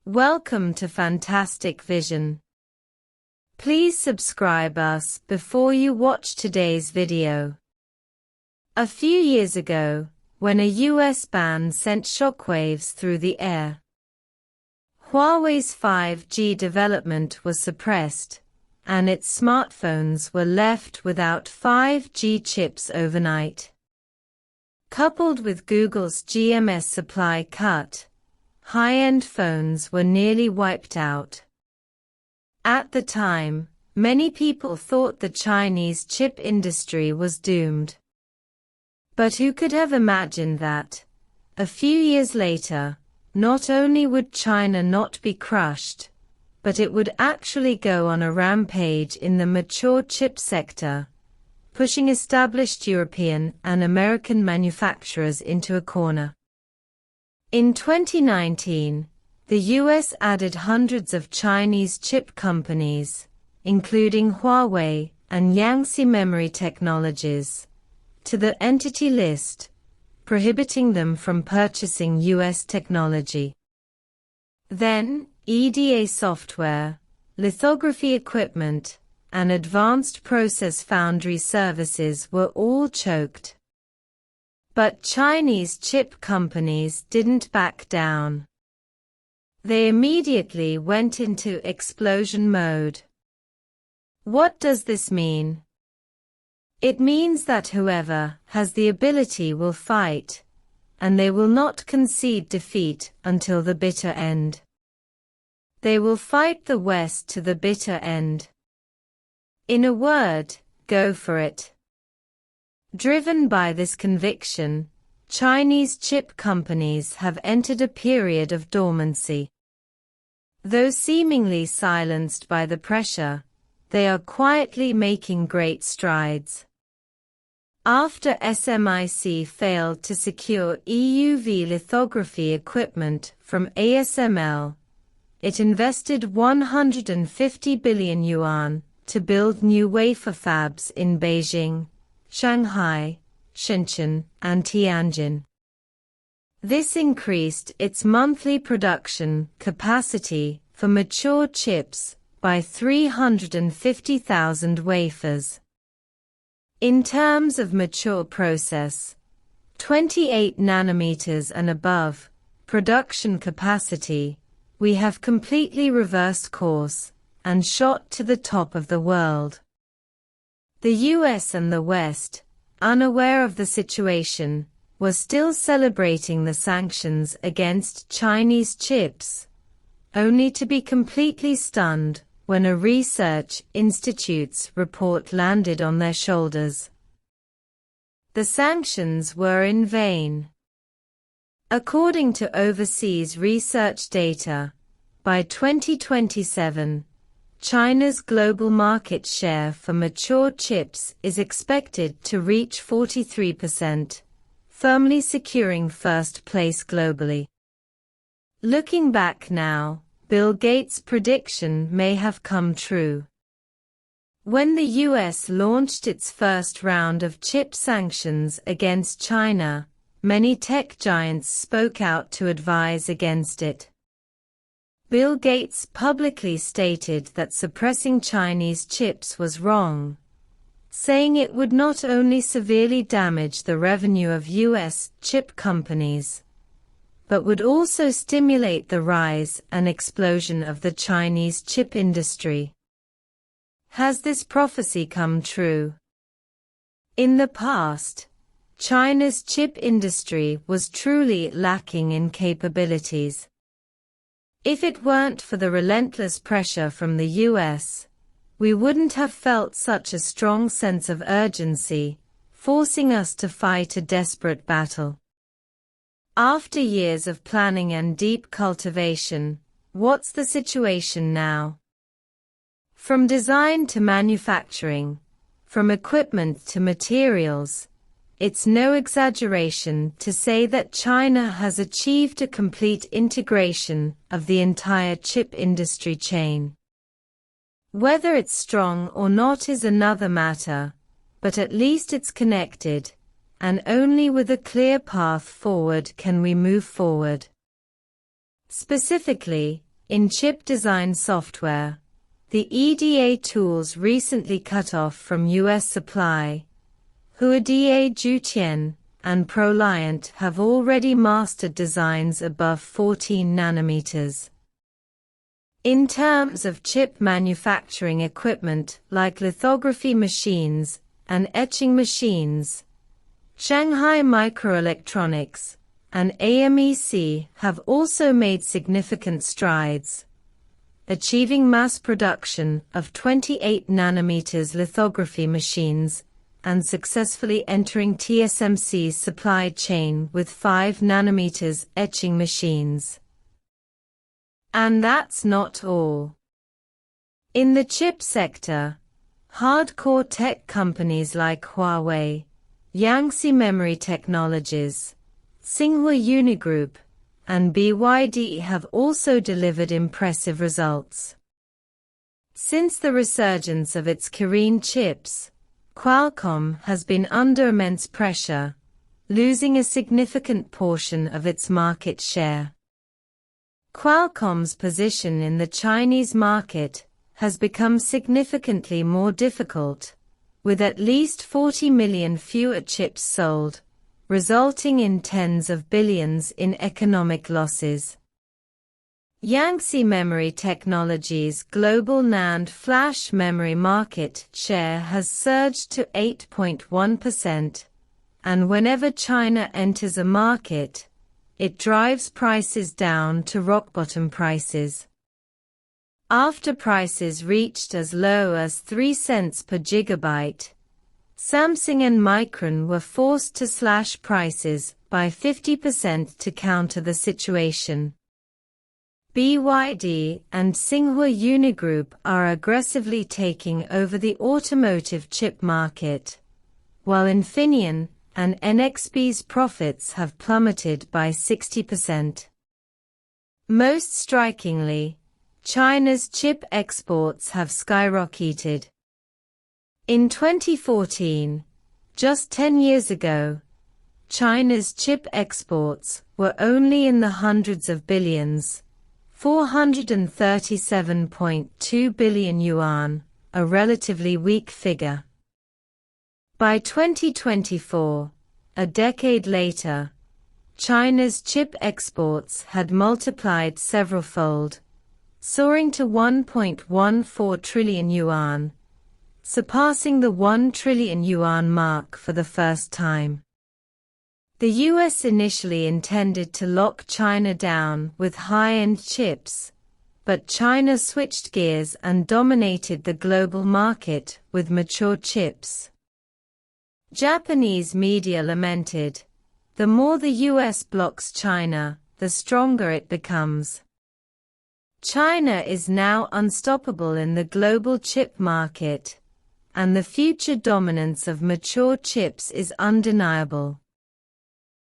Welcome to Fantastic Vision. Please subscribe us before you watch today's video. A few years ago, when a US ban sent shockwaves through the air, Huawei's 5G development was suppressed, and its smartphones were left without 5G chips overnight. Coupled with Google's GMS supply cut, high-end phones were nearly wiped out. At the time, many people thought the Chinese chip industry was doomed. But who could have imagined that, a few years later, not only would China not be crushed, but it would actually go on a rampage in the mature chip sector, pushing established European and American manufacturers into a corner. In 2019, the US added hundreds of Chinese chip companies, including Huawei and Yangtze Memory Technologies, to the entity list, prohibiting them from purchasing US technology. Then, EDA software, lithography equipment, and advanced process foundry services were all choked. But Chinese chip companies didn't back down. They immediately went into explosion mode. What does this mean? It means that whoever has the ability will fight, and they will not concede defeat until the bitter end. They will fight the West to the bitter end. In a word, go for it. Driven by this conviction, Chinese chip companies have entered a period of dormancy. Though seemingly silenced by the pressure, they are quietly making great strides. After SMIC failed to secure EUV lithography equipment from ASML, it invested 150 billion yuan to build new wafer fabs in Beijing, Shanghai, Shenzhen, and Tianjin. This increased its monthly production capacity for mature chips by 350,000 wafers. In terms of mature process, 28 nanometers and above production capacity, we have completely reversed course and shot to the top of the world. The US and the West, unaware of the situation, were still celebrating the sanctions against Chinese chips, only to be completely stunned when a research institute's report landed on their shoulders. The sanctions were in vain. According to overseas research data, by 2027, China's global market share for mature chips is expected to reach 43%, firmly securing first place globally. Looking back now, Bill Gates' prediction may have come true. When the US launched its first round of chip sanctions against China, many tech giants spoke out to advise against it. Bill Gates publicly stated that suppressing Chinese chips was wrong, saying it would not only severely damage the revenue of US chip companies, but would also stimulate the rise and explosion of the Chinese chip industry. Has this prophecy come true? In the past, China's chip industry was truly lacking in capabilities. If it weren't for the relentless pressure from the US, we wouldn't have felt such a strong sense of urgency, forcing us to fight a desperate battle. After years of planning and deep cultivation, what's the situation now? From design to manufacturing, from equipment to materials, it's no exaggeration to say that China has achieved a complete integration of the entire chip industry chain. Whether it's strong or not is another matter, but at least it's connected, and only with a clear path forward can we move forward. Specifically, In chip design software, the EDA tools recently cut off from US supply. Huadea Zhutian and ProLiant have already mastered designs above 14 nanometers. In terms of chip manufacturing equipment like lithography machines and etching machines, Shanghai Microelectronics and AMEC have also made significant strides, achieving mass production of 28 nanometers lithography machines and successfully entering TSMC's supply chain with 5 nanometers etching machines. And that's not all. In the chip sector, hardcore tech companies like Huawei, Yangtze Memory Technologies, Tsinghua Unigroup, and BYD have also delivered impressive results. Since the resurgence of its Kirin chips, Qualcomm has been under immense pressure, losing a significant portion of its market share. Qualcomm's position in the Chinese market has become significantly more difficult, with at least 40 million fewer chips sold, resulting in tens of billions in economic losses. Yangtze Memory Technologies' global NAND flash memory market share has surged to 8.1%, and whenever China enters a market, it drives prices down to rock-bottom prices. After prices reached as low as 3 cents per gigabyte, Samsung and Micron were forced to slash prices by 50% to counter the situation. BYD and Tsinghua Unigroup are aggressively taking over the automotive chip market, while Infineon and NXP's profits have plummeted by 60%. Most strikingly, China's chip exports have skyrocketed. In 2014, just 10 years ago, China's chip exports were only in the hundreds of billions, 437.2 billion yuan, a relatively weak figure. By 2024, a decade later, China's chip exports had multiplied several-fold, soaring to 1.14 trillion yuan, surpassing the 1 trillion yuan mark for the first time. The US initially intended to lock China down with high-end chips, but China switched gears and dominated the global market with mature chips. Japanese media lamented, "The more the US blocks China, the stronger it becomes." China is now unstoppable in the global chip market, and the future dominance of mature chips is undeniable.